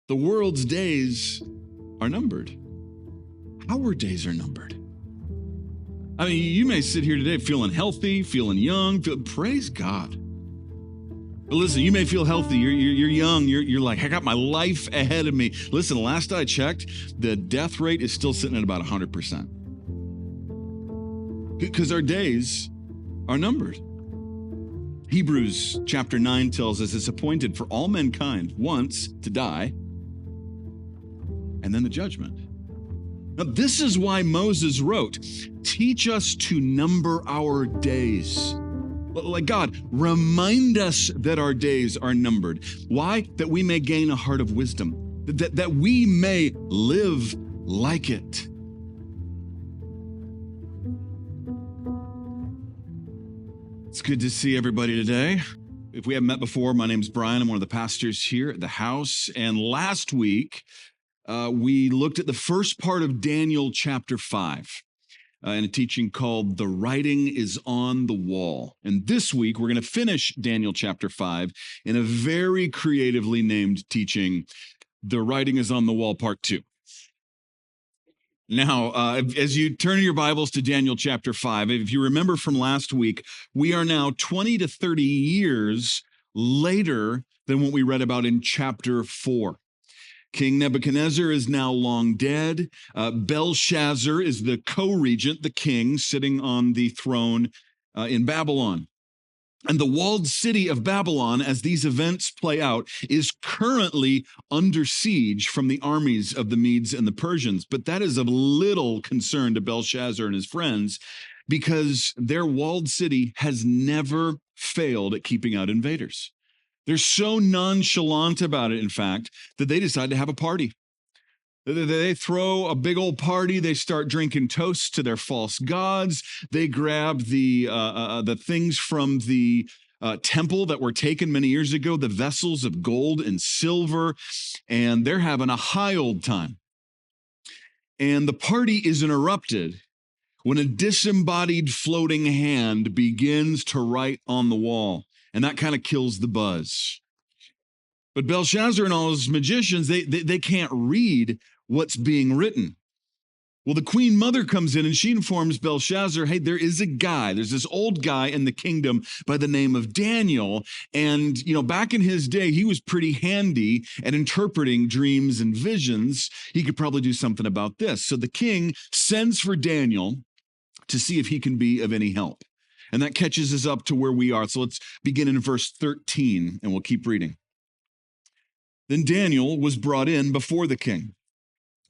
The world's days are numbered. Our days are numbered. I mean, you may sit here today feeling healthy, feeling young, praise God. But listen, you may feel healthy, you're young, you're like, I got my life ahead of me. Listen, last I checked, the death rate is still sitting at about 100%. Because our days are numbered. Hebrews chapter 9 tells us it's appointed for all mankind once to die, and then the judgment. Now, this is why Moses wrote, teach us to number our days. Like God, remind us that our days are numbered. Why? That we may gain a heart of wisdom, that we may live like it. It's good to see everybody today. If we haven't met before, my name's Brian. I'm one of the pastors here at the house. And last week, we looked at the first part of Daniel chapter 5 in a teaching called The Writing is on the Wall. And this week, we're going to finish Daniel chapter 5 in a very creatively named teaching, The Writing is on the Wall part 2. Now, as you turn your Bibles to Daniel chapter 5, if you remember from last week, we are now 20 to 30 years later than what we read about in chapter 4. King Nebuchadnezzar is now long dead. Belshazzar is the co-regent, the king, sitting on the throne in Babylon. And the walled city of Babylon, as these events play out, is currently under siege from the armies of the Medes and the Persians. But that is of little concern to Belshazzar and his friends, because their walled city has never failed at keeping out invaders. They're so nonchalant about it, in fact, that they decide to have a party. They throw a big old party. They start drinking toasts to their false gods. They grab the things from the temple that were taken many years ago, the vessels of gold and silver, and they're having a high old time. And the party is interrupted when a disembodied floating hand begins to write on the wall, and that kind of kills the buzz. But Belshazzar and all his magicians, they can't read what's being written. Well, the queen mother comes in and she informs Belshazzar, hey, there's this old guy in the kingdom by the name of Daniel. And, back in his day, he was pretty handy at interpreting dreams and visions. He could probably do something about this. So the king sends for Daniel to see if he can be of any help. And that catches us up to where we are. So let's begin in verse 13 and we'll keep reading. Then Daniel was brought in before the king.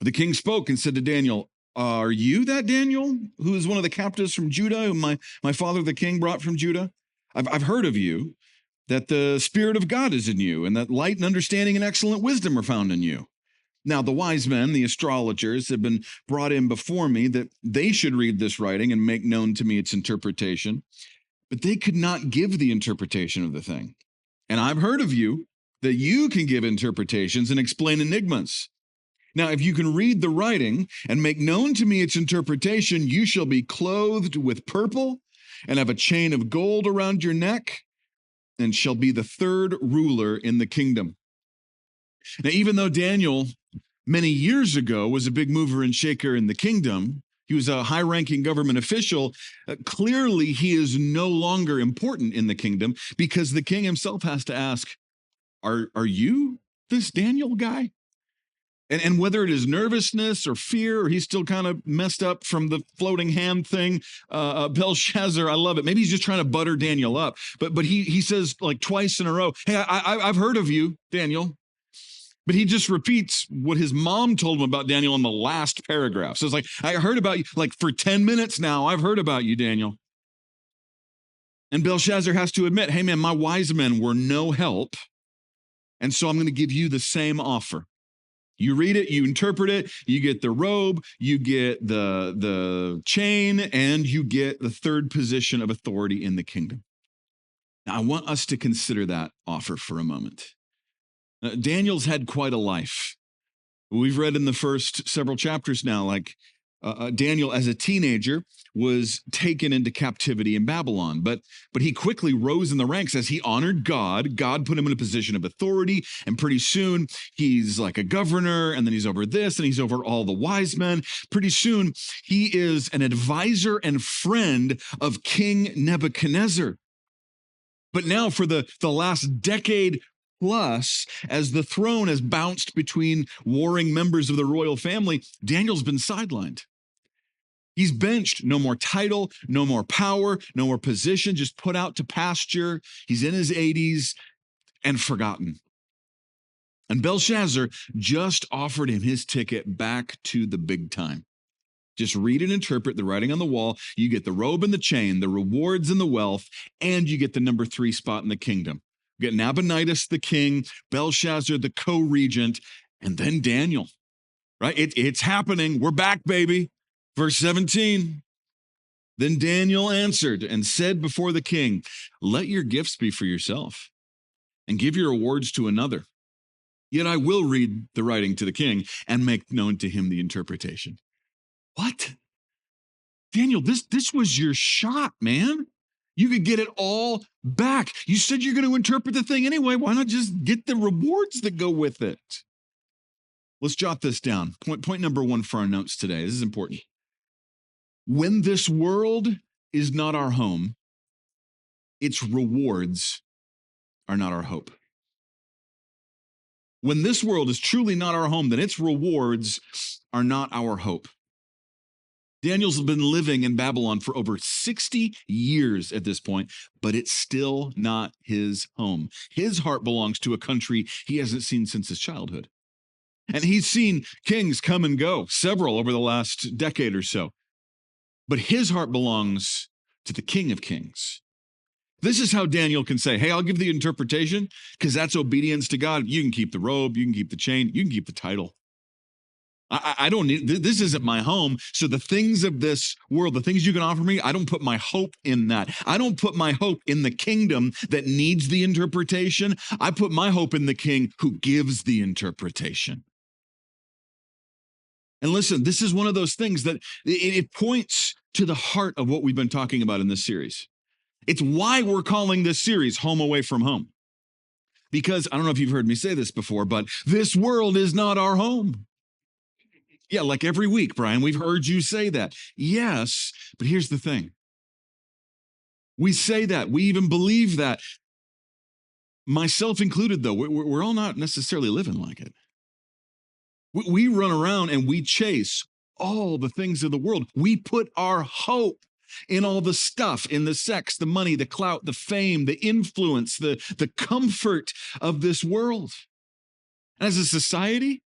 The king spoke and said to Daniel, are you that Daniel, who is one of the captives from Judah, whom my father the king brought from Judah? I've heard of you, that the Spirit of God is in you, and that light and understanding and excellent wisdom are found in you. Now the wise men, the astrologers, have been brought in before me, that they should read this writing and make known to me its interpretation. But they could not give the interpretation of the thing. And I've heard of you, that you can give interpretations and explain enigmas. Now, if you can read the writing and make known to me its interpretation, you shall be clothed with purple and have a chain of gold around your neck and shall be the third ruler in the kingdom. Now, even though Daniel many years ago was a big mover and shaker in the kingdom, he was a high-ranking government official, clearly he is no longer important in the kingdom, because the king himself has to ask, are you this Daniel guy? And whether it is nervousness or fear, or he's still kind of messed up from the floating hand thing, Belshazzar, I love it. Maybe he's just trying to butter Daniel up. But he says like twice in a row, hey, I've heard of you, Daniel. But he just repeats what his mom told him about Daniel in the last paragraph. So it's like, I heard about you, like for 10 minutes now, I've heard about you, Daniel. And Belshazzar has to admit, hey man, my wise men were no help. And so I'm going to give you the same offer. You read it, you interpret it, you get the robe, you get the chain, and you get the third position of authority in the kingdom. Now, I want us to consider that offer for a moment. Daniel's had quite a life. We've read in the first several chapters now, like Daniel, as a teenager, was taken into captivity in Babylon, but he quickly rose in the ranks as he honored God. God put him in a position of authority, and pretty soon he's like a governor, and then he's over this, and he's over all the wise men. Pretty soon he is an advisor and friend of King Nebuchadnezzar. But now, for the last decade plus, as the throne has bounced between warring members of the royal family, Daniel's been sidelined. He's benched. No more title, no more power, no more position, just put out to pasture. He's in his 80s and forgotten. And Belshazzar just offered him his ticket back to the big time. Just read and interpret the writing on the wall. You get the robe and the chain, the rewards and the wealth, and you get the number 3 spot in the kingdom. You get Nabonidus the king, Belshazzar the co-regent, and then Daniel. Right? It's happening. We're back, baby. Verse 17. Then Daniel answered and said before the king, "Let your gifts be for yourself, and give your awards to another. Yet I will read the writing to the king and make known to him the interpretation." What? Daniel, this was your shot, man. You could get it all back. You said you're going to interpret the thing anyway. Why not just get the rewards that go with it? Let's jot this down. Point number 1 for our notes today. This is important. When this world is not our home, its rewards are not our hope. When this world is truly not our home, then its rewards are not our hope. Daniel's been living in Babylon for over 60 years at this point, but it's still not his home. His heart belongs to a country he hasn't seen since his childhood. And he's seen kings come and go, several over the last decade or so. But his heart belongs to the King of Kings. This is how Daniel can say, hey, I'll give the interpretation, because that's obedience to God. You can keep the robe, you can keep the chain, you can keep the title. I don't need, this isn't my home. So the things of this world, the things you can offer me, I don't put my hope in that. I don't put my hope in the kingdom that needs the interpretation. I put my hope in the king who gives the interpretation. And listen, this is one of those things that it points to the heart of what we've been talking about in this series. It's why we're calling this series Home Away from Home. Because I don't know if you've heard me say this before, but this world is not our home. Yeah, like every week, Brian, we've heard you say that. Yes, but here's the thing. We say that. We even believe that. Myself included, though, we're all not necessarily living like it. We run around and we chase all the things of the world. We put our hope in all the stuff, in the sex, the money, the clout, the fame, the influence, the comfort of this world. As a society,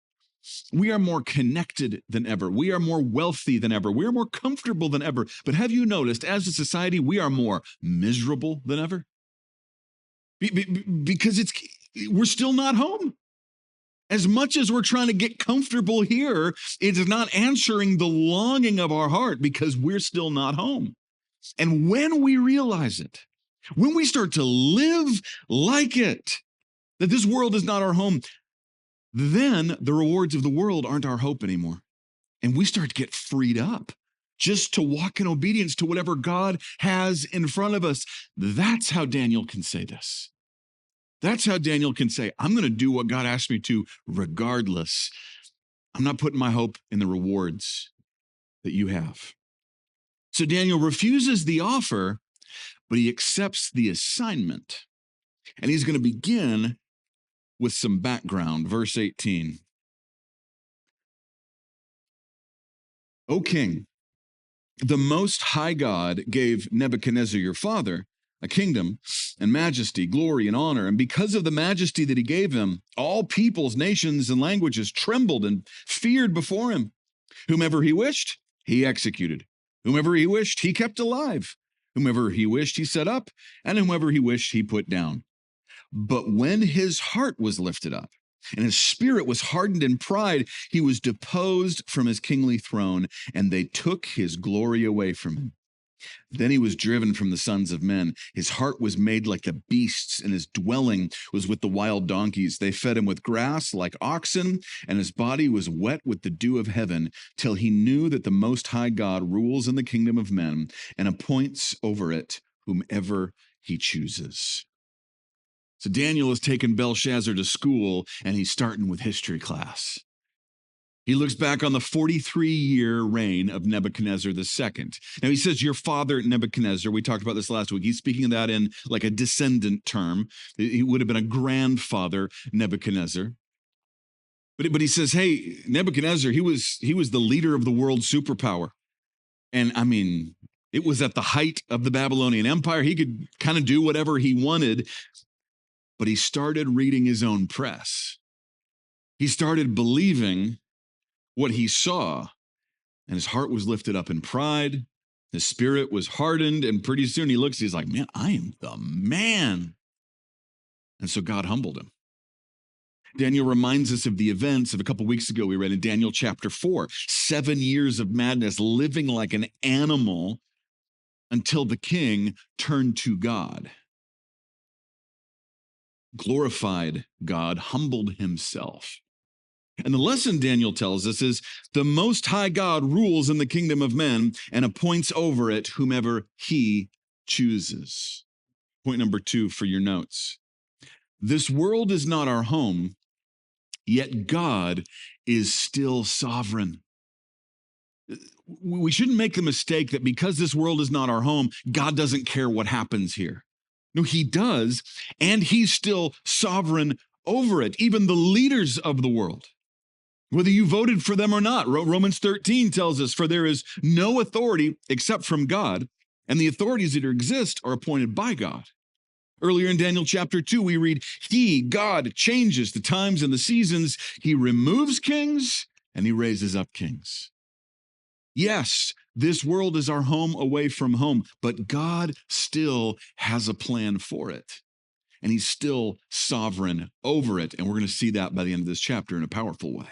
we are more connected than ever. We are more wealthy than ever. We are more comfortable than ever. But have you noticed, as a society, we are more miserable than ever? Because we're still not home. As much as we're trying to get comfortable here, it is not answering the longing of our heart because we're still not home. And when we realize it, when we start to live like it, that this world is not our home, then the rewards of the world aren't our hope anymore. And we start to get freed up just to walk in obedience to whatever God has in front of us. That's how Daniel can say this. That's how Daniel can say, I'm going to do what God asked me to regardless. I'm not putting my hope in the rewards that you have. So Daniel refuses the offer, but he accepts the assignment. And he's going to begin with some background. Verse 18. O king, the Most High God gave Nebuchadnezzar your father a kingdom and majesty, glory and honor. And because of the majesty that he gave him, all peoples, nations, and languages trembled and feared before him. Whomever he wished, he executed. Whomever he wished, he kept alive. Whomever he wished, he set up. And whomever he wished, he put down. But when his heart was lifted up and his spirit was hardened in pride, he was deposed from his kingly throne, and they took his glory away from him. Then he was driven from the sons of men. His heart was made like the beasts, and his dwelling was with the wild donkeys. They fed him with grass like oxen, and his body was wet with the dew of heaven, till he knew that the Most High God rules in the kingdom of men and appoints over it whomever he chooses. So Daniel has taken Belshazzar to school, and he's starting with history class. He looks back on the 43-year reign of Nebuchadnezzar II. Now, he says, your father, Nebuchadnezzar, we talked about this last week. He's speaking of that in like a descendant term. He would have been a grandfather, Nebuchadnezzar. But he says, hey, Nebuchadnezzar, he was the leader of the world superpower. And I mean, it was at the height of the Babylonian Empire. He could kind of do whatever he wanted. But he started reading his own press. He started believing what he saw, and his heart was lifted up in pride. His spirit was hardened, and pretty soon he looks, he's like, man, I am the man. And so God humbled him. Daniel reminds us of the events of a couple weeks ago we read in Daniel chapter 4, 7 years of madness, living like an animal until the king turned to God, glorified God, humbled himself. And the lesson Daniel tells us is the Most High God rules in the kingdom of men and appoints over it whomever he chooses. Point number 2 for your notes. This world is not our home, yet God is still sovereign. We shouldn't make the mistake that because this world is not our home, God doesn't care what happens here. No, he does, and he's still sovereign over it, even the leaders of the world, whether you voted for them or not. Romans 13 tells us, for there is no authority except from God, and the authorities that exist are appointed by God. Earlier in Daniel chapter 2, we read, God, changes the times and the seasons. He removes kings and he raises up kings. Yes, this world is our home away from home, but God still has a plan for it. And he's still sovereign over it. And we're going to see that by the end of this chapter in a powerful way.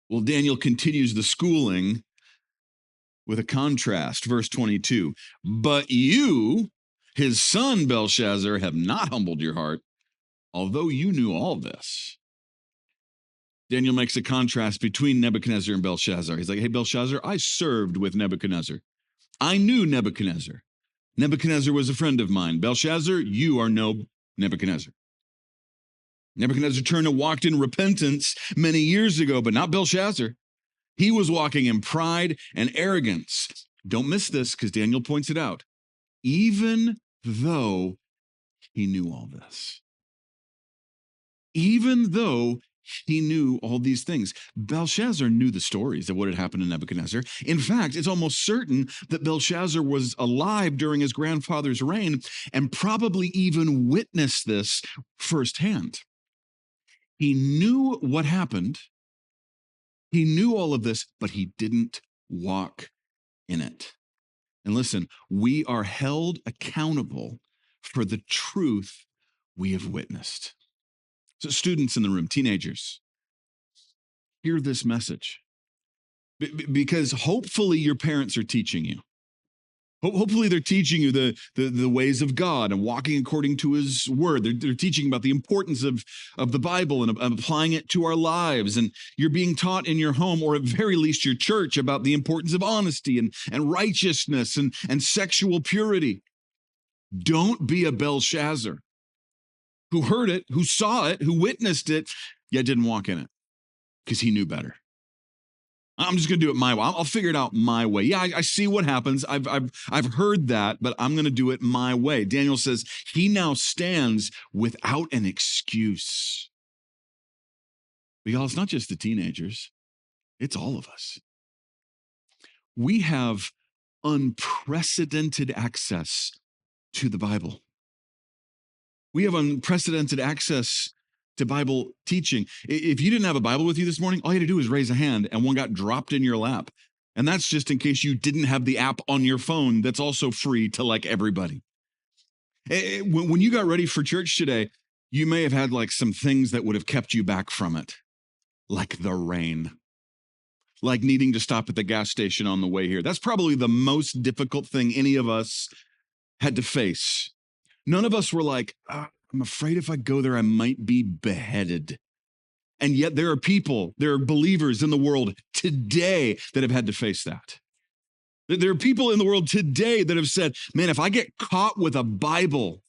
Well, Daniel continues the schooling with a contrast. Verse 22, but you, his son Belshazzar, have not humbled your heart, although you knew all this. Daniel makes a contrast between Nebuchadnezzar and Belshazzar. He's like, hey, Belshazzar, I served with Nebuchadnezzar. I knew Nebuchadnezzar. Nebuchadnezzar was a friend of mine. Belshazzar, you are no Nebuchadnezzar. Nebuchadnezzar turned and walked in repentance many years ago, but not Belshazzar. He was walking in pride and arrogance. Don't miss this, because Daniel points it out. Even though he knew all this. Even though he knew all these things. Belshazzar knew the stories of what had happened to Nebuchadnezzar. In fact, it's almost certain that Belshazzar was alive during his grandfather's reign and probably even witnessed this firsthand. He knew what happened. He knew all of this, but he didn't walk in it. And listen, we are held accountable for the truth we have witnessed. So students in the room, teenagers, hear this message. Because hopefully your parents are teaching you. Hopefully they're teaching you the ways of God and walking according to his word. They're teaching about the importance of the Bible and applying it to our lives. And you're being taught in your home, or at very least your church, about the importance of honesty and righteousness and sexual purity. Don't be a Belshazzar who heard it, who saw it, who witnessed it, yet didn't walk in it because he knew better. I'm just going to do it my way. I'll figure it out my way. Yeah, I see what happens. I've heard that, but I'm going to do it my way. Daniel says he now stands without an excuse. But y'all, it's not just the teenagers. It's all of us. We have unprecedented access to the Bible. We have unprecedented access to Bible teaching. If you didn't have a Bible with you this morning, all you had to do was raise a hand and one got dropped in your lap. And that's just in case you didn't have the app on your phone that's also free to like everybody. When you got ready for church today, you may have had like some things that would have kept you back from it, like the rain. like needing to stop at the gas station on the way here. That's probably the most difficult thing any of us had to face. None of us were like, I'm afraid if I go there, I might be beheaded. And yet there are believers in the world today that have had to face that. There are people in the world today that have said, man, if I get caught with a Bible,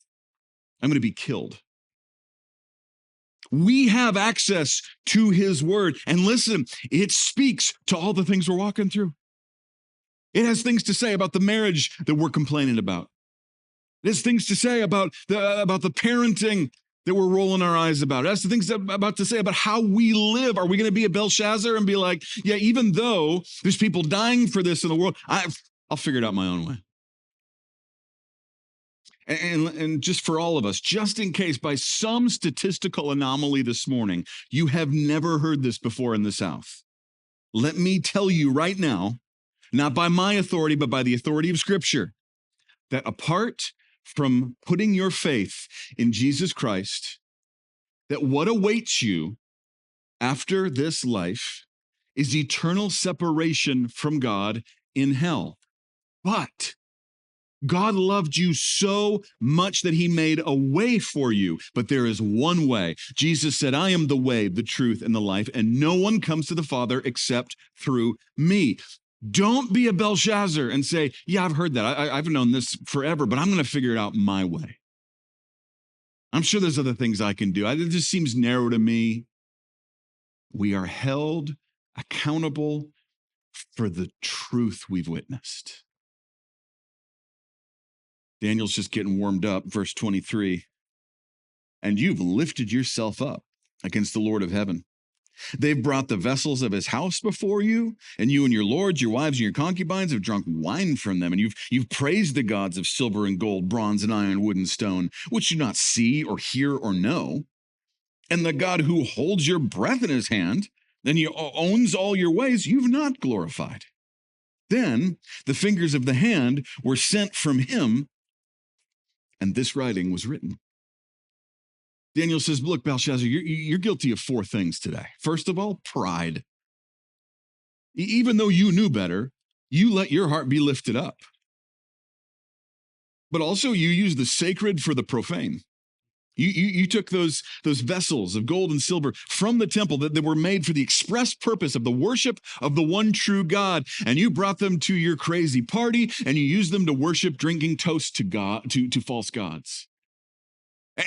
I'm going to be killed. We have access to his word. And listen, it speaks to all the things we're walking through. It has things to say about the marriage that we're complaining about. It has things to say about the parenting that we're rolling our eyes about. It has things about to say about how we live. Are we going to be a Belshazzar and be like, yeah, even though there's people dying for this in the world, I'll figure it out my own way. And just for all of us, just in case by some statistical anomaly this morning, you have never heard this before in the South, let me tell you right now, not by my authority, but by the authority of Scripture, that apart from putting your faith in Jesus Christ, that what awaits you after this life is eternal separation from God in hell. But God loved you so much that he made a way for you, but there is one way. Jesus said, I am the way, the truth, and the life, and no one comes to the Father except through me. Don't be a Belshazzar and say, yeah, I've heard that. I've known this forever, but I'm going to figure it out my way. I'm sure there's other things I can do. It just seems narrow to me. We are held accountable for the truth we've witnessed. Daniel's just getting warmed up, verse 23. And you've lifted yourself up against the Lord of heaven. They've brought the vessels of his house before you, and you and your lords, your wives, and your concubines have drunk wine from them, and you've praised the gods of silver and gold, bronze and iron, wood and stone, which do not see or hear or know. And the God who holds your breath in his hand, and he owns all your ways, you've not glorified. Then the fingers of the hand were sent from him, and this writing was written. Daniel says, look, Belshazzar, you're guilty of four things today. First of all, pride. Even though you knew better, you let your heart be lifted up. But also you used the sacred for the profane. You took those vessels of gold and silver from the temple that were made for the express purpose of the worship of the one true God, and you brought them to your crazy party, and you used them to worship, drinking toasts to God, to false gods.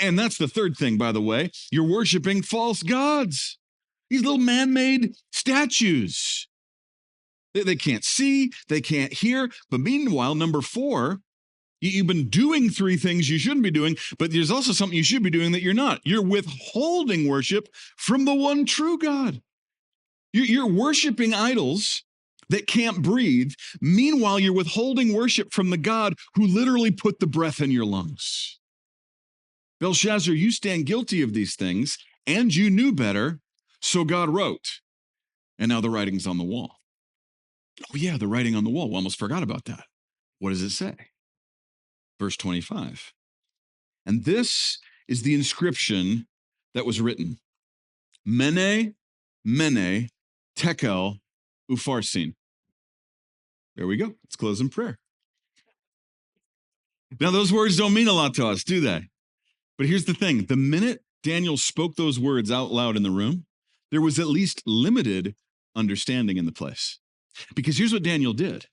And that's the third thing, by the way. You're worshiping false gods. These little man-made statues. They can't see, they can't hear. But meanwhile, number four, you've been doing three things you shouldn't be doing, but there's also something you should be doing that you're not. You're withholding worship from the one true God. You're worshiping idols that can't breathe. Meanwhile, you're withholding worship from the God who literally put the breath in your lungs. Belshazzar, you stand guilty of these things, and you knew better, so God wrote. And now the writing's on the wall. Oh yeah, the writing on the wall. We almost forgot about that. What does it say? Verse 25. And this is the inscription that was written. Mene, Mene, Tekel, Upharsin. There we go. Let's close in prayer. Now, those words don't mean a lot to us, do they? But here's the thing. The minute Daniel spoke those words out loud in the room, there was at least limited understanding in the place. Because here's what Daniel did.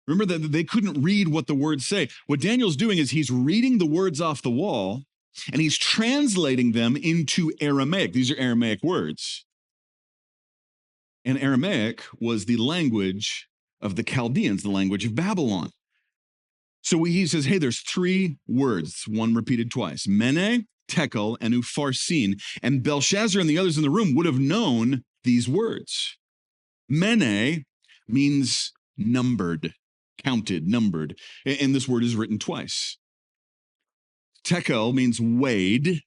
Remember that they couldn't read what the words say. What Daniel's doing is he's reading the words off the wall, and he's translating them into Aramaic. These are Aramaic words. And Aramaic was the language of the Chaldeans, the language of Babylon. So he says, hey, there's three words, one repeated twice, Mene, Tekel, and Upharsin. And Belshazzar and the others in the room would have known these words. Mene means numbered, counted, numbered. And this word is written twice. Tekel means weighed,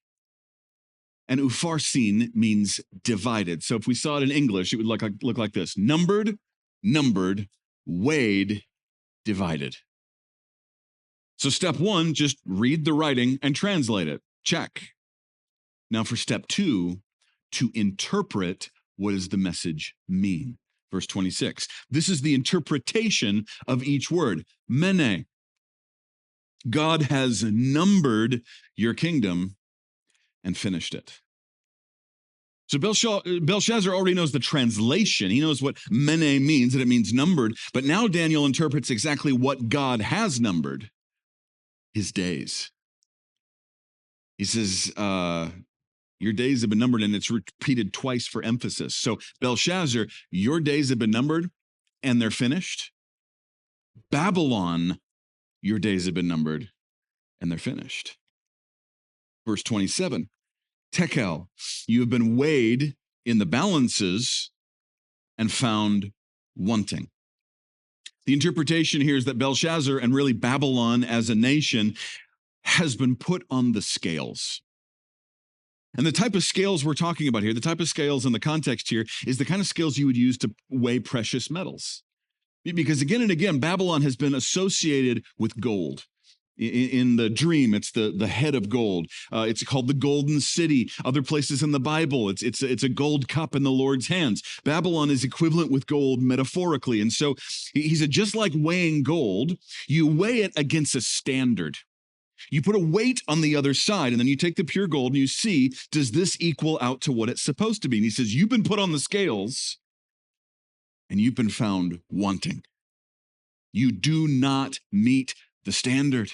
and Upharsin means divided. So if we saw it in English, it would look like this. Numbered, weighed, divided. So step one, just read the writing and translate it. Check. Now for step two, to interpret what does the message mean? Verse 26. This is the interpretation of each word. Mene. God has numbered your kingdom and finished it. So Belshazzar already knows the translation. He knows what mene means, that it means numbered. But now Daniel interprets exactly what God has numbered: his days. He says, your days have been numbered, and it's repeated twice for emphasis. So Belshazzar, your days have been numbered, and they're finished. Babylon, your days have been numbered, and they're finished. Verse 27, Tekel, you have been weighed in the balances and found wanting. The interpretation here is that Belshazzar, and really Babylon as a nation, has been put on the scales. And the type of scales we're talking about here, the type of scales in the context here, is the kind of scales you would use to weigh precious metals. Because again and again, Babylon has been associated with gold. In the dream, it's the head of gold. It's called the Golden City. Other places in the Bible, it's a gold cup in the Lord's hands. Babylon is equivalent with gold metaphorically. And so he said, just like weighing gold, you weigh it against a standard. You put a weight on the other side, and then you take the pure gold and you see, does this equal out to what it's supposed to be? And he says, you've been put on the scales and you've been found wanting. You do not meet the standard.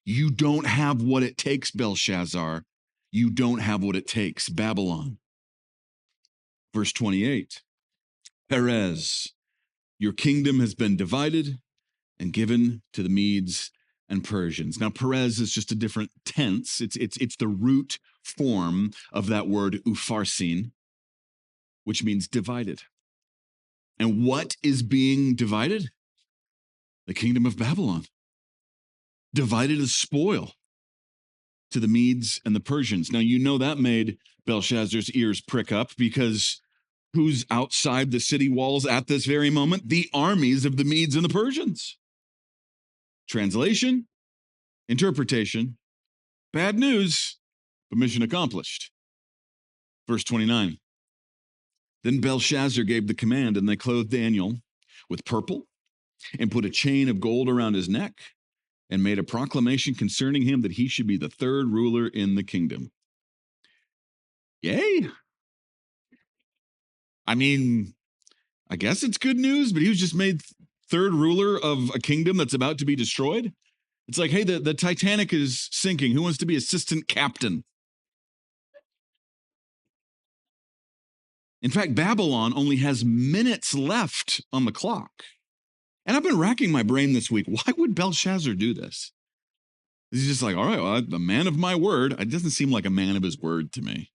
You don't have what it takes, Belshazzar. You don't have what it takes, Babylon. Verse 28, Perez, your kingdom has been divided and given to the Medes and Persians. Now, Perez is just a different tense. It's the root form of that word upharsin, which means divided. And what is being divided? The kingdom of Babylon. Divided as spoil to the Medes and the Persians. Now, you know that made Belshazzar's ears prick up, because who's outside the city walls at this very moment? The armies of the Medes and the Persians. Translation, interpretation, bad news, but mission accomplished. Verse 29. Then Belshazzar gave the command, and they clothed Daniel with purple and put a chain of gold around his neck and made a proclamation concerning him that he should be the third ruler in the kingdom. Yay. I mean, I guess it's good news, but he was just made third ruler of a kingdom that's about to be destroyed. It's like, hey, the Titanic is sinking. Who wants to be assistant captain? In fact, Babylon only has minutes left on the clock. And I've been racking my brain this week. Why would Belshazzar do this? He's just like, all right, well, the man of my word. It doesn't seem like a man of his word to me.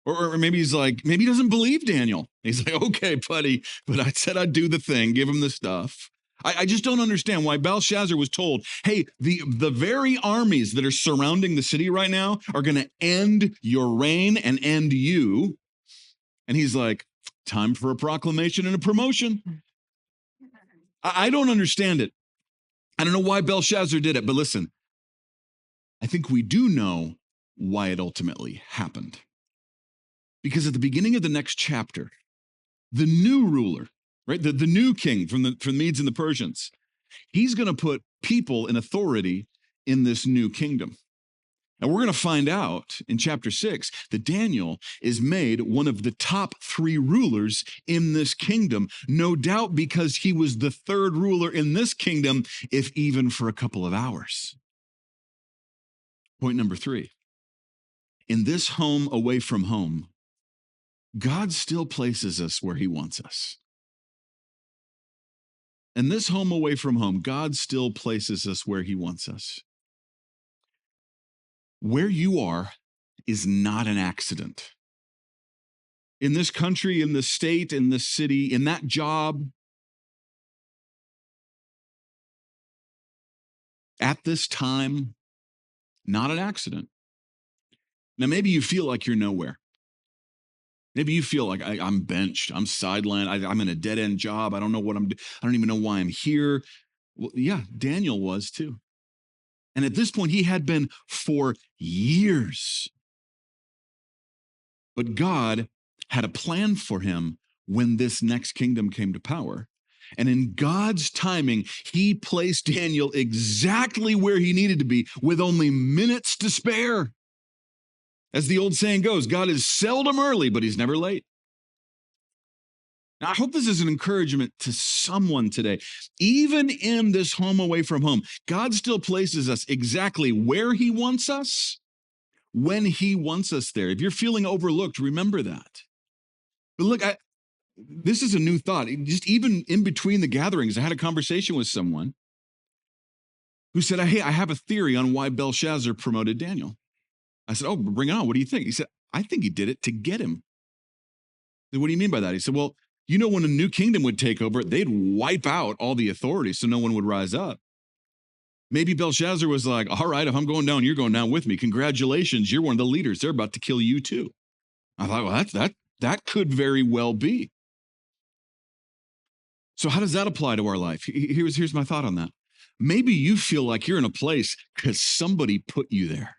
Or maybe he's like, maybe he doesn't believe Daniel. He's like, okay, buddy, but I said I'd do the thing, give him the stuff. I just don't understand why Belshazzar was told, hey, the very armies that are surrounding the city right now are going to end your reign and end you. And he's like, time for a proclamation and a promotion. I don't understand it. I don't know why Belshazzar did it, but listen, I think we do know why it ultimately happened. Because at the beginning of the next chapter, the new ruler, right, the new king from the Medes and the Persians, he's going to put people in authority in this new kingdom. And we're going to find out in chapter 6 that Daniel is made one of the top 3 rulers in this kingdom, no doubt because he was the third ruler in this kingdom, if even for a couple of hours. Point number 3. In this home away from home, God still places us where he wants us. In this home away from home, God still places us where he wants us. Where you are is not an accident. In this country, in this state, in this city, in that job, at this time, not an accident. Now, maybe you feel like you're nowhere. Maybe you feel like I'm benched, I'm sidelined, I'm in a dead-end job, I don't know what I'm doing, I don't even know why I'm here. Well, yeah, Daniel was too. And at this point, he had been for years. But God had a plan for him when this next kingdom came to power. And in God's timing, he placed Daniel exactly where he needed to be with only minutes to spare. As the old saying goes, God is seldom early, but he's never late. Now, I hope this is an encouragement to someone today. Even in this home away from home, God still places us exactly where he wants us, when he wants us there. If you're feeling overlooked, remember that. But look, this is a new thought. Just even in between the gatherings, I had a conversation with someone who said, hey, I have a theory on why Belshazzar promoted Daniel. I said, oh, bring it on. What do you think? He said, I think he did it to get him. I said, what do you mean by that? He said, well, you know, when a new kingdom would take over, they'd wipe out all the authority so no one would rise up. Maybe Belshazzar was like, all right, if I'm going down, you're going down with me. Congratulations, you're one of the leaders. They're about to kill you too. I thought, well, that could very well be. So how does that apply to our life? Here's my thought on that. Maybe you feel like you're in a place because somebody put you there.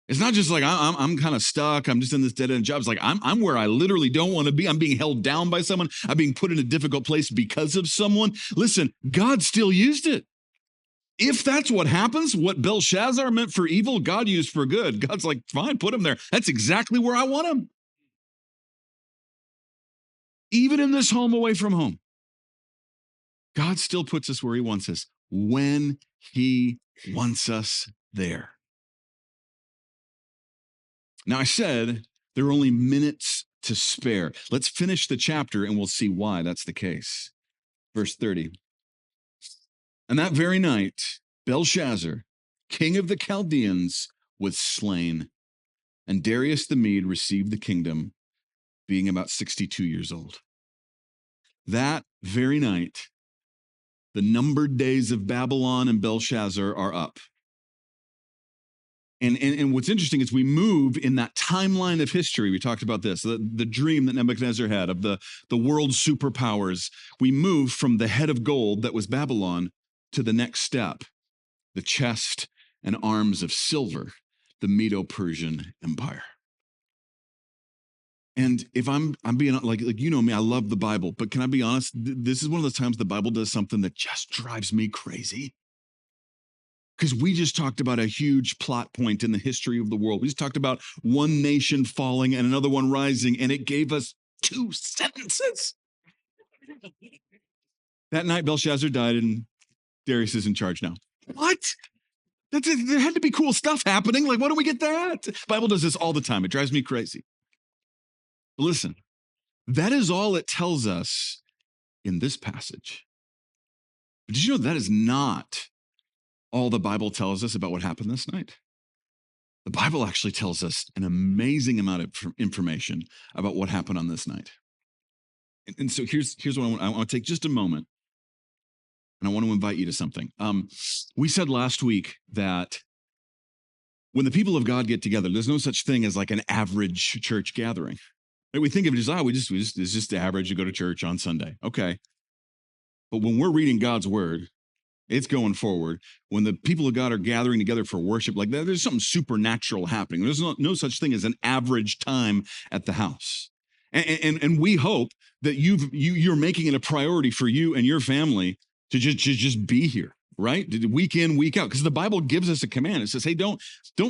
It's not just like I'm kind of stuck. I'm just in this dead end job. It's like I'm where I literally don't want to be. I'm being held down by someone. I'm being put in a difficult place because of someone. Listen, God still used it. If that's what happens, what Belshazzar meant for evil, God used for good. God's like, fine, put him there. That's exactly where I want him. Even in this home away from home, God still puts us where he wants us when he wants us there. Now, I said there are only minutes to spare. Let's finish the chapter and we'll see why that's the case. Verse 30. And that very night, Belshazzar, king of the Chaldeans, was slain, and Darius the Mede received the kingdom, being about 62 years old. That very night, the numbered days of Babylon and Belshazzar are up. And what's interesting is we move in that timeline of history. We talked about this, the dream that Nebuchadnezzar had of the world superpowers. We move from the head of gold that was Babylon to the next step, the chest and arms of silver, the Medo-Persian Empire. And if I'm being like you know me, I love the Bible, but can I be honest? This is one of those times the Bible does something that just drives me crazy. Because we just talked about a huge plot point in the history of the world. We just talked about one nation falling and another one rising, and it gave us 2 sentences. That night, Belshazzar died, and Darius is in charge now. What? There had to be cool stuff happening. Like, why don't we get that? The Bible does this all the time. It drives me crazy. But listen, that is all it tells us in this passage. But did you know that is not all the Bible tells us about what happened this night? The Bible actually tells us an amazing amount of information about what happened on this night. And so here's what I want to take just a moment, and I want to invite you to something. We said last week that when the people of God get together, there's no such thing as like an average church gathering. Like we think of it as, it's just average to go to church on Sunday. Okay. But when we're reading God's word, it's going forward. When the people of God are gathering together for worship like that, there's something supernatural happening. There's no such thing as an average time at the house. And we hope that you're making it a priority for you and your family to just be here, right? Week in, week out. Because the Bible gives us a command. It says, hey, don't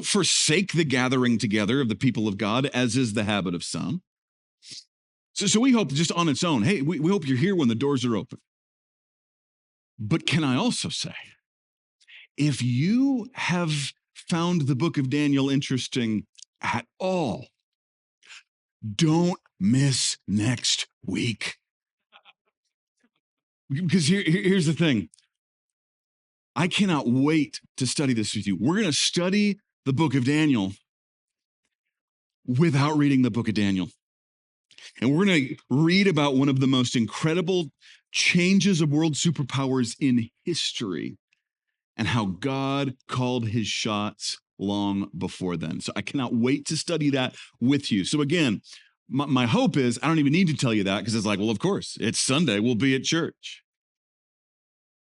forsake the gathering together of the people of God, as is the habit of some. So we hope just on its own, hey, we hope you're here when the doors are open. But can I also say, if you have found the book of Daniel interesting at all, don't miss next week. Because here's the thing. I cannot wait to study this with you. We're going to study the book of Daniel without reading the book of Daniel. And we're going to read about one of the most incredible changes of world superpowers in history and how God called his shots long before then. So I cannot wait to study that with you. So again, my hope is I don't even need to tell you that because it's like, well, of course, it's Sunday. We'll be at church.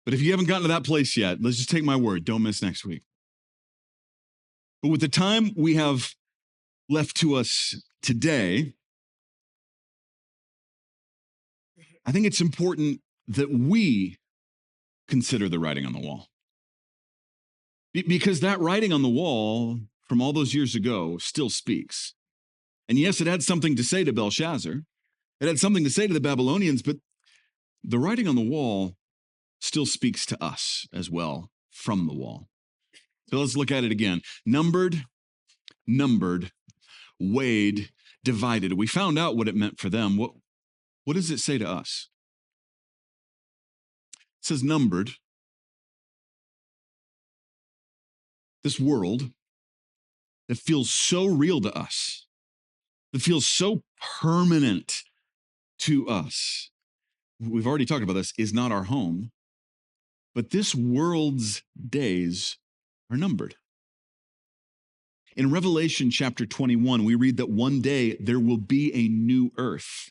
But if you haven't gotten to that place yet, let's just take my word. Don't miss next week. But with the time we have left to us today, I think it's important that we consider the writing on the wall. Because that writing on the wall from all those years ago still speaks. And yes, it had something to say to Belshazzar. It had something to say to the Babylonians, but the writing on the wall still speaks to us as well from the wall. So let's look at it again. Numbered, weighed, divided. We found out what it meant for them. What does it say to us? It says numbered. This world that feels so real to us, that feels so permanent to us. We've already talked about this, is not our home, but this world's days are numbered. In Revelation chapter 21, we read that one day there will be a new earth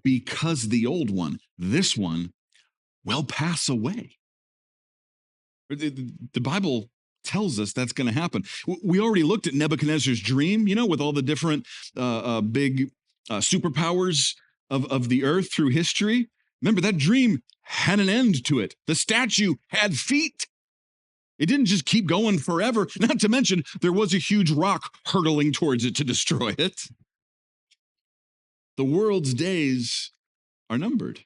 because the old one, this one, will pass away. The Bible tells us that's going to happen. We already looked at Nebuchadnezzar's dream, with all the different big superpowers of the earth through history. Remember, that dream had an end to it. The statue had feet. It didn't just keep going forever. Not to mention, there was a huge rock hurtling towards it to destroy it. The world's days are numbered.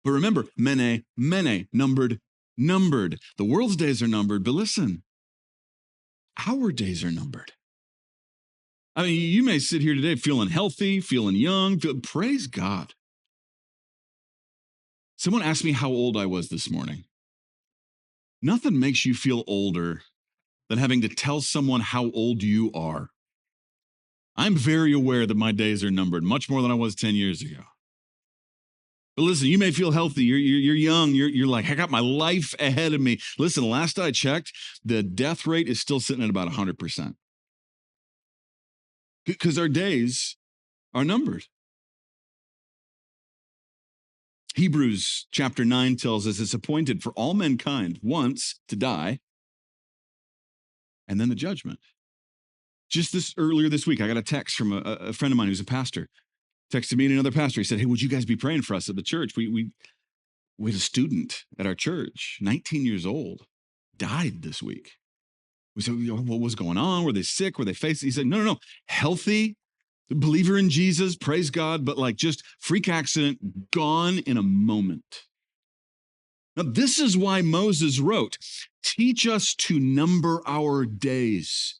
But remember, mene, numbered. The world's days are numbered, but listen, our days are numbered. I mean, you may sit here today feeling healthy, feeling young, praise God. Someone asked me how old I was this morning. Nothing makes you feel older than having to tell someone how old you are. I'm very aware that my days are numbered, much more than I was 10 years ago. But listen, you may feel healthy. You're young. You're like, I got my life ahead of me. Listen, last I checked, the death rate is still sitting at about 100%. Because our days are numbered. Hebrews chapter 9 tells us it's appointed for all mankind once to die, and then the judgment. Just earlier this week, I got a text from a friend of mine who's a pastor. Texted me and another pastor. He said, hey, would you guys be praying for us at the church? We had a student at our church, 19 years old, died this week. We said, what was going on? Were they sick? Were they facing? He said, no. Healthy, believer in Jesus, praise God, but like just freak accident, gone in a moment. Now, this is why Moses wrote, teach us to number our days.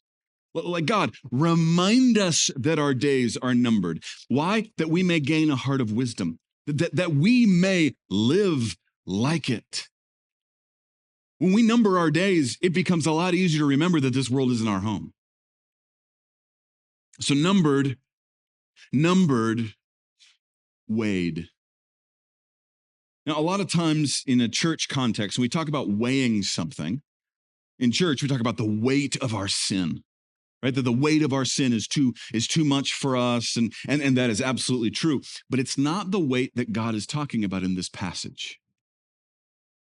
Like God, remind us that our days are numbered. Why? That we may gain a heart of wisdom, that we may live like it. When we number our days, it becomes a lot easier to remember that this world isn't our home. So numbered, weighed. Now, a lot of times in a church context, when we talk about weighing something, in church, we talk about the weight of our sin. Right? That the weight of our sin is too much for us, and that is absolutely true. But it's not the weight that God is talking about in this passage.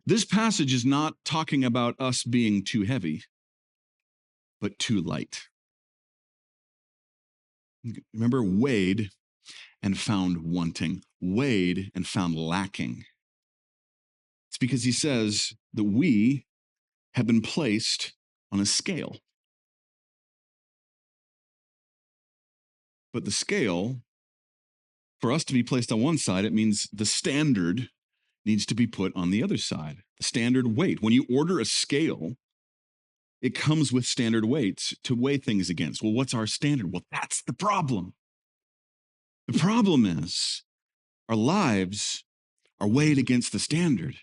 This passage is not talking about us being too heavy, but too light. Remember, weighed and found wanting, weighed and found lacking. It's because he says that we have been placed on a scale. But the scale, for us to be placed on one side, it means the standard needs to be put on the other side. The standard weight. When you order a scale, it comes with standard weights to weigh things against. Well, what's our standard? Well, that's the problem. The problem is our lives are weighed against the standard.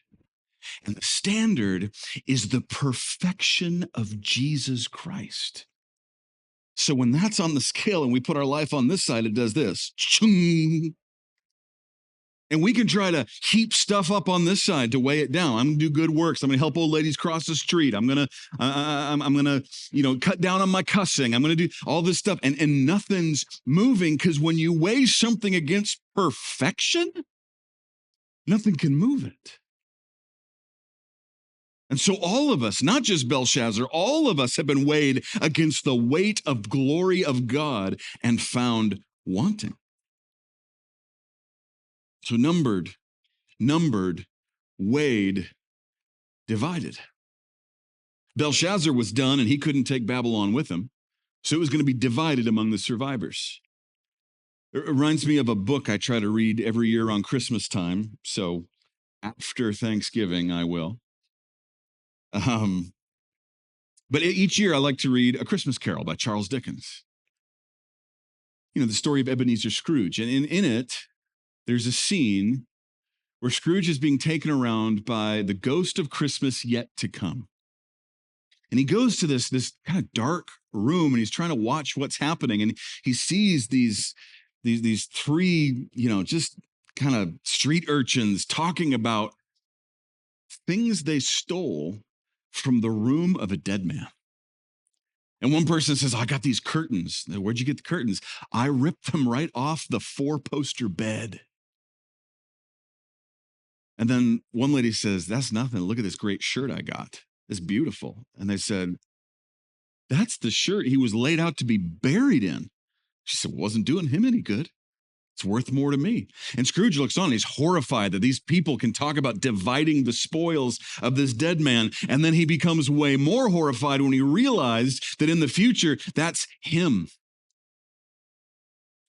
And the standard is the perfection of Jesus Christ. So when that's on the scale and we put our life on this side, it does this. And we can try to heap stuff up on this side to weigh it down. I'm going to do good works. I'm going to help old ladies cross the street. I'm going to cut down on my cussing. I'm going to do all this stuff. And nothing's moving, because when you weigh something against perfection, nothing can move it. And so all of us, not just Belshazzar, all of us have been weighed against the weight of glory of God and found wanting. So numbered, weighed, divided. Belshazzar was done, and he couldn't take Babylon with him. So it was going to be divided among the survivors. It reminds me of a book I try to read every year on Christmas time. So after Thanksgiving, I will. But each year I like to read A Christmas Carol by Charles Dickens. You know, the story of Ebenezer Scrooge. And in it, there's a scene where Scrooge is being taken around by the ghost of Christmas yet to come. And he goes to this kind of dark room, and he's trying to watch what's happening. And he sees these three, just kind of street urchins talking about things they stole from the room of a dead man. And one person says, I got these curtains. Where'd you get the curtains? I ripped them right off the 4-poster bed. And then one lady says, that's nothing. Look at this great shirt I got. It's beautiful. And they said, that's the shirt he was laid out to be buried in. She said, wasn't doing him any good. It's worth more to me. And Scrooge looks on. He's horrified that these people can talk about dividing the spoils of this dead man. And then he becomes way more horrified when he realized that in the future, that's him.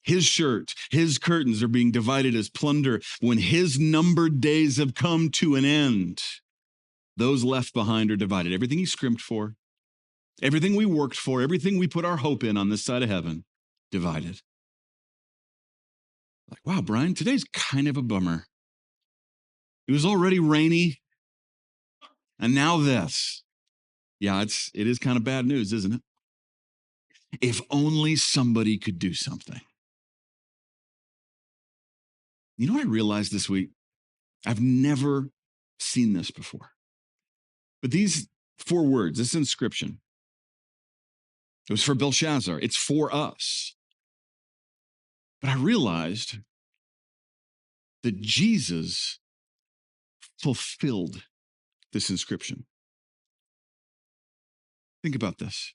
His shirt, his curtains are being divided as plunder. When his numbered days have come to an end, those left behind are divided. Everything he scrimped for, everything we worked for, everything we put our hope in on this side of heaven, divided. Like, wow, Brian, today's kind of a bummer. It was already rainy, and now this. Yeah, it is kind of bad news, isn't it? If only somebody could do something. You know what I realized this week? I've never seen this before. But these 4 words, this inscription, it was for Belshazzar. It's for us. But I realized that Jesus fulfilled this inscription. Think about this.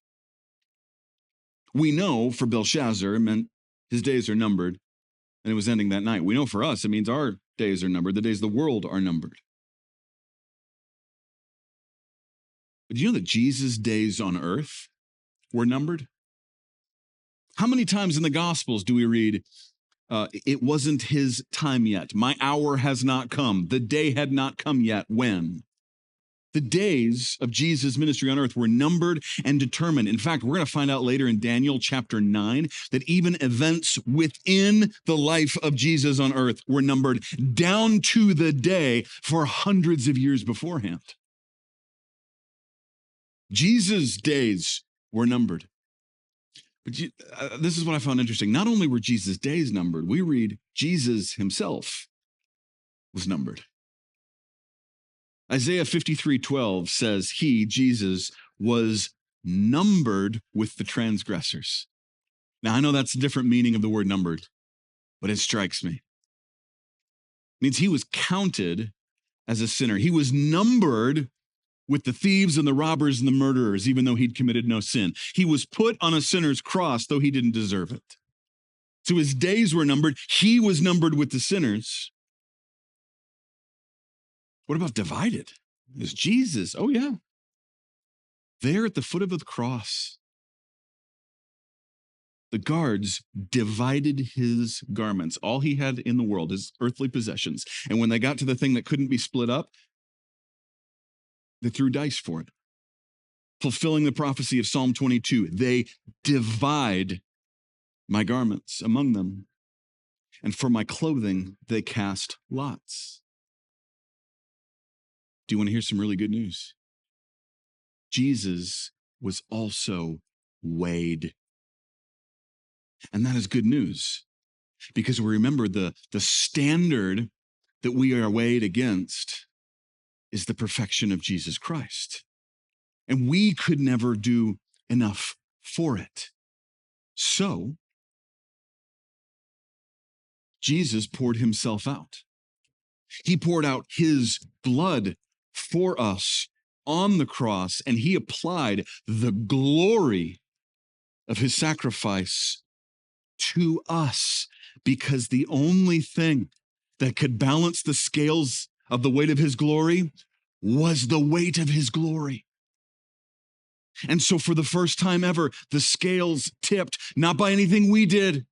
We know for Belshazzar, it meant his days are numbered, and it was ending that night. We know for us, it means our days are numbered. The days of the world are numbered. But do you know that Jesus' days on earth were numbered? How many times in the Gospels do we read, it wasn't his time yet. My hour has not come. The day had not come yet. When? The days of Jesus' ministry on earth were numbered and determined. In fact, we're going to find out later in Daniel chapter 9 that even events within the life of Jesus on earth were numbered down to the day for hundreds of years beforehand. Jesus' days were numbered. But this is what I found interesting. Not only were Jesus' days numbered, we read Jesus himself was numbered. Isaiah 53:12 says he, Jesus, was numbered with the transgressors. Now, I know that's a different meaning of the word numbered, but it strikes me. It means he was counted as a sinner. He was numbered with the thieves and the robbers and the murderers, even though he'd committed no sin. He was put on a sinner's cross, though he didn't deserve it. So his days were numbered. He was numbered with the sinners. What about divided? Is Jesus? Oh, yeah. There at the foot of the cross, the guards divided his garments, all he had in the world, his earthly possessions. And when they got to the thing that couldn't be split up, they threw dice for it. Fulfilling the prophecy of Psalm 22, they divide my garments among them, and for my clothing they cast lots. Do you want to hear some really good news? Jesus was also weighed. And that is good news, because we remember the standard that we are weighed against is the perfection of Jesus Christ. And we could never do enough for it. So, Jesus poured himself out. He poured out his blood for us on the cross, and he applied the glory of his sacrifice to us, because the only thing that could balance the scales of the weight of his glory was the weight of his glory. And so for the first time ever, the scales tipped, not by anything we did,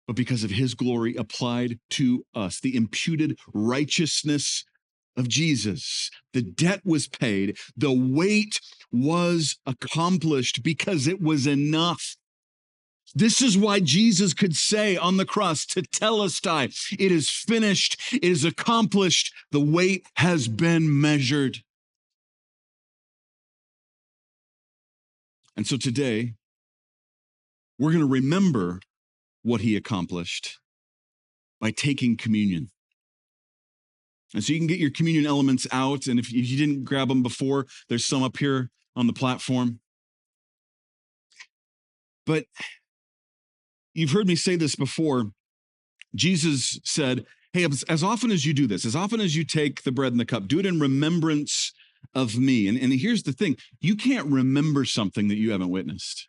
but because of his glory applied to us, the imputed righteousness of Jesus. The debt was paid. The weight was accomplished because it was enough. This is why Jesus could say on the cross, "Tetelestai," it is finished, it is accomplished, the weight has been measured. And so today, we're going to remember what he accomplished by taking communion. And so you can get your communion elements out, and if you didn't grab them before, there's some up here on the platform. But you've heard me say this before. Jesus said, hey, as often as you do this, as often as you take the bread and the cup, do it in remembrance of me. And here's the thing, you can't remember something that you haven't witnessed.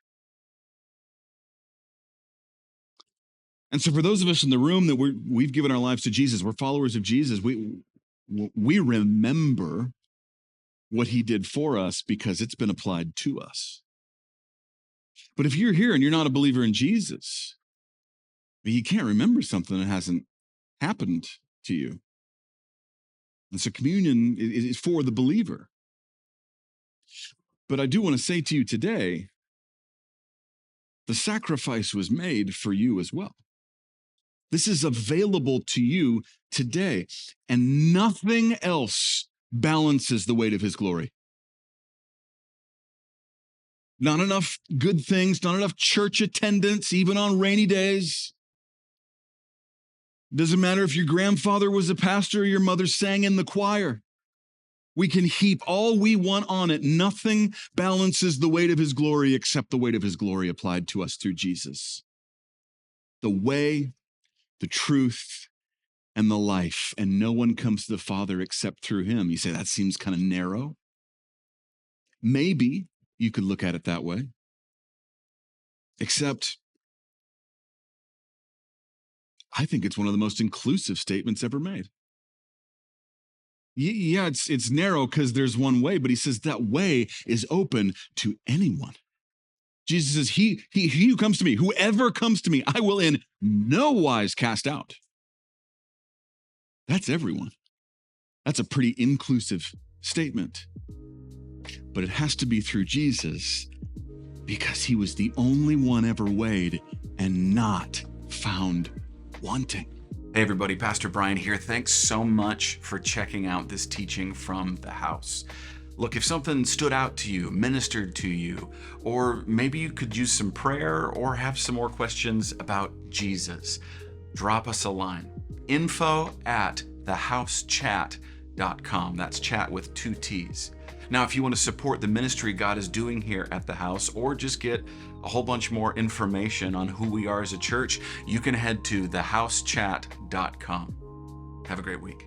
And so for those of us in the room that we've given our lives to Jesus, we're followers of Jesus, we remember what he did for us because it's been applied to us. But if you're here and you're not a believer in Jesus, you can't remember something that hasn't happened to you. And so communion is for the believer. But I do want to say to you today, the sacrifice was made for you as well. This is available to you today, and nothing else balances the weight of his glory. Not enough good things, not enough church attendance, even on rainy days. Doesn't matter if your grandfather was a pastor or your mother sang in the choir. We can heap all we want on it. Nothing balances the weight of his glory except the weight of his glory applied to us through Jesus. The way, the truth, and the life, and no one comes to the Father except through him. You say, that seems kind of narrow. Maybe you could look at it that way. Except, I think it's one of the most inclusive statements ever made. Yeah, it's narrow because there's one way, but he says that way is open to anyone. Jesus says, he who comes to me, whoever comes to me, I will in no wise cast out. That's everyone. That's a pretty inclusive statement. But it has to be through Jesus because he was the only one ever weighed and not found wanting. Hey everybody, Pastor Brian here. Thanks so much for checking out this teaching from the house. Look, if something stood out to you, ministered to you, or maybe you could use some prayer or have some more questions about Jesus, drop us a line. info@thehousechat.com. That's chat with 2 T's. Now, if you want to support the ministry God is doing here at the house, or just get a whole bunch more information on who we are as a church, you can head to thehousechat.com. Have a great week.